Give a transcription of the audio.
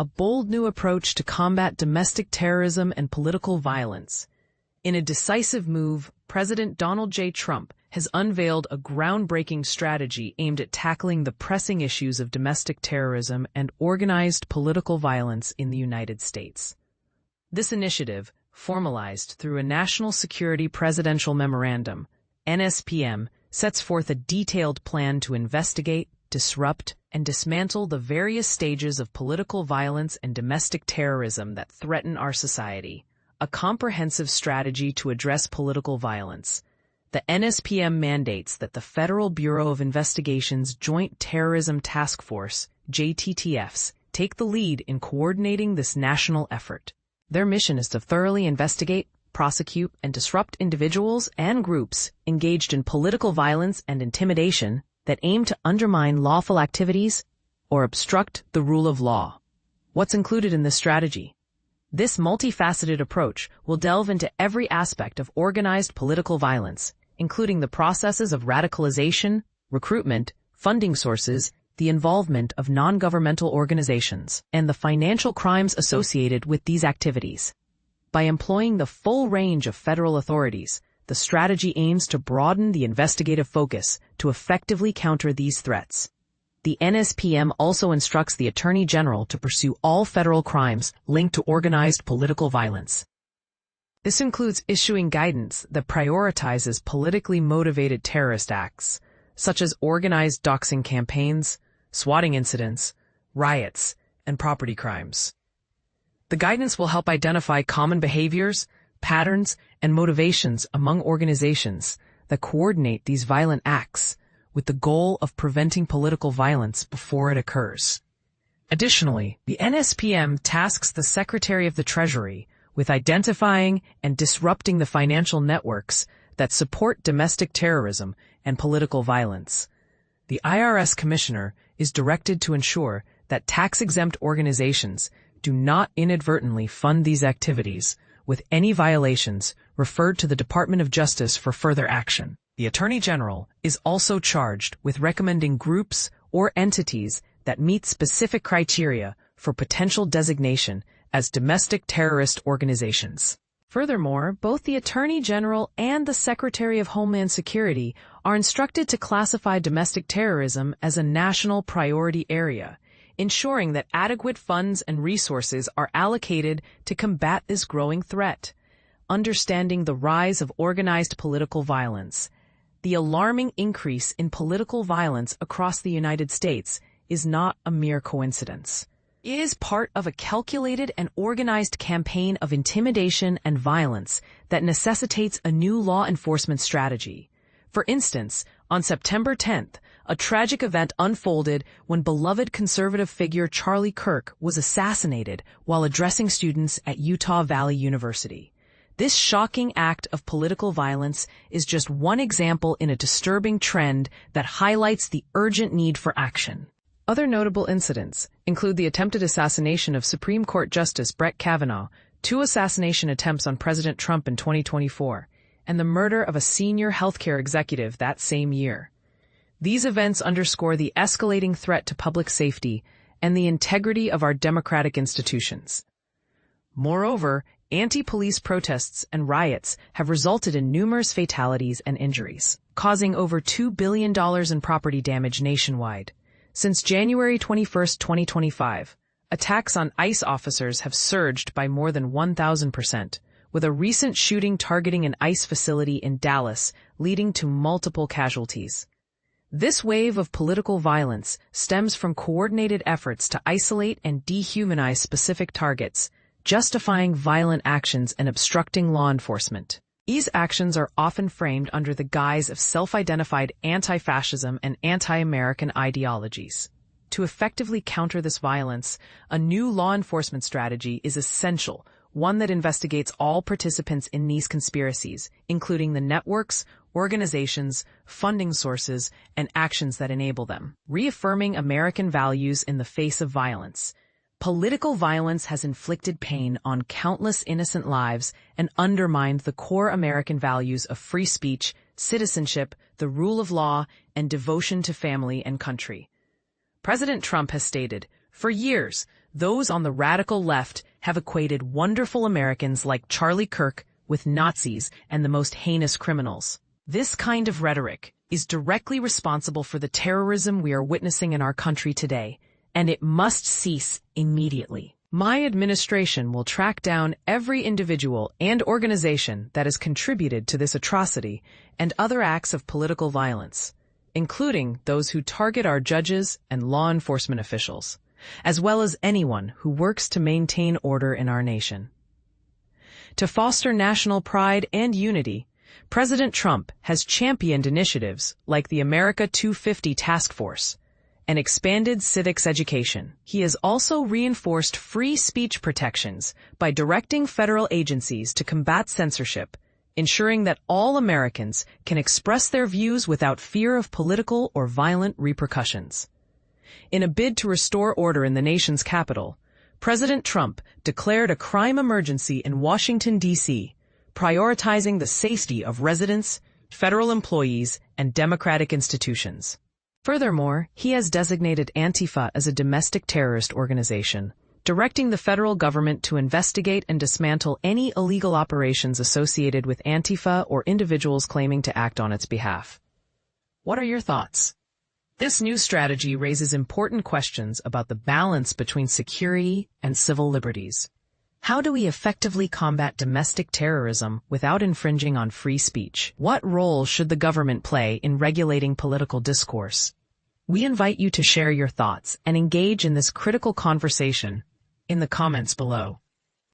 a bold new approach to combat domestic terrorism and political violence. In a decisive move, President Donald J. Trump has unveiled a groundbreaking strategy aimed at tackling the pressing issues of domestic terrorism and organized political violence in the United States. This initiative, formalized through a National Security Presidential Memorandum, NSPM, sets forth a detailed plan to investigate, disrupt, and dismantle the various stages of political violence and domestic terrorism that threaten our society. A comprehensive strategy to address political violence. The NSPM mandates that the Federal Bureau of Investigation's Joint Terrorism Task Force, JTTFs, take the lead in coordinating this national effort. Their mission is to thoroughly investigate, prosecute, and disrupt individuals and groups engaged in political violence and intimidation that aim to undermine lawful activities or obstruct the rule of law. What's included in this strategy? This multifaceted approach will delve into every aspect of organized political violence, including the processes of radicalization, recruitment, funding sources, the involvement of non-governmental organizations, and the financial crimes associated with these activities. By employing the full range of federal authorities, the strategy aims to broaden the investigative focus to effectively counter these threats. The NSPM also instructs the Attorney General to pursue all federal crimes linked to organized political violence. This includes issuing guidance that prioritizes politically motivated terrorist acts, such as organized doxing campaigns, swatting incidents, riots, and property crimes. The guidance will help identify common behaviors, patterns, and motivations among organizations that coordinate these violent acts, with the goal of preventing political violence before it occurs. Additionally, the NSPM tasks the Secretary of the Treasury with identifying and disrupting the financial networks that support domestic terrorism and political violence. The IRS Commissioner is directed to ensure that tax-exempt organizations do not inadvertently fund these activities, with any violations referred to the Department of Justice for further action. The Attorney General is also charged with recommending groups or entities that meet specific criteria for potential designation as domestic terrorist organizations. Furthermore, both the Attorney General and the Secretary of Homeland Security are instructed to classify domestic terrorism as a national priority area, ensuring that adequate funds and resources are allocated to combat this growing threat. Understanding the rise of organized political violence. The alarming increase in political violence across the United States is not a mere coincidence. It is part of a calculated and organized campaign of intimidation and violence that necessitates a new law enforcement strategy. For instance, on September 10th, a tragic event unfolded when beloved conservative figure Charlie Kirk was assassinated while addressing students at Utah Valley University. This shocking act of political violence is just one example in a disturbing trend that highlights the urgent need for action. Other notable incidents include the attempted assassination of Supreme Court Justice Brett Kavanaugh, 2 assassination attempts on President Trump in 2024, and the murder of a senior healthcare executive that same year. These events underscore the escalating threat to public safety and the integrity of our democratic institutions. Moreover, anti-police protests and riots have resulted in numerous fatalities and injuries, causing over $2 billion in property damage nationwide. Since January 21, 2025, attacks on ICE officers have surged by more than 1,000%, with a recent shooting targeting an ICE facility in Dallas leading to multiple casualties. This wave of political violence stems from coordinated efforts to isolate and dehumanize specific targets, justifying violent actions and obstructing law enforcement. These actions are often framed under the guise of self-identified anti-fascism and anti-American ideologies. To effectively counter this violence, a new law enforcement strategy is essential, one that investigates all participants in these conspiracies, including the networks, organizations, funding sources, and actions that enable them. Reaffirming American values in the face of violence. Political violence has inflicted pain on countless innocent lives and undermined the core American values of free speech, citizenship, the rule of law, and devotion to family and country. President Trump has stated, "For years, those on the radical left have equated wonderful Americans like Charlie Kirk with Nazis and the most heinous criminals. This kind of rhetoric is directly responsible for the terrorism we are witnessing in our country today, and it must cease immediately. My administration will track down every individual and organization that has contributed to this atrocity and other acts of political violence, including those who target our judges and law enforcement officials, as well as anyone who works to maintain order in our nation. To foster national pride and unity, President Trump has championed initiatives like the America 250 Task Force and expanded civics education. He has also reinforced free speech protections by directing federal agencies to combat censorship, ensuring that all Americans can express their views without fear of political or violent repercussions. In a bid to restore order in the nation's capital, President Trump declared a crime emergency in Washington, D.C., prioritizing the safety of residents, federal employees, and democratic institutions. Furthermore, he has designated Antifa as a domestic terrorist organization, directing the federal government to investigate and dismantle any illegal operations associated with Antifa or individuals claiming to act on its behalf. What are your thoughts? This new strategy raises important questions about the balance between security and civil liberties. How do we effectively combat domestic terrorism without infringing on free speech? What role should the government play in regulating political discourse? We invite you to share your thoughts and engage in this critical conversation in the comments below.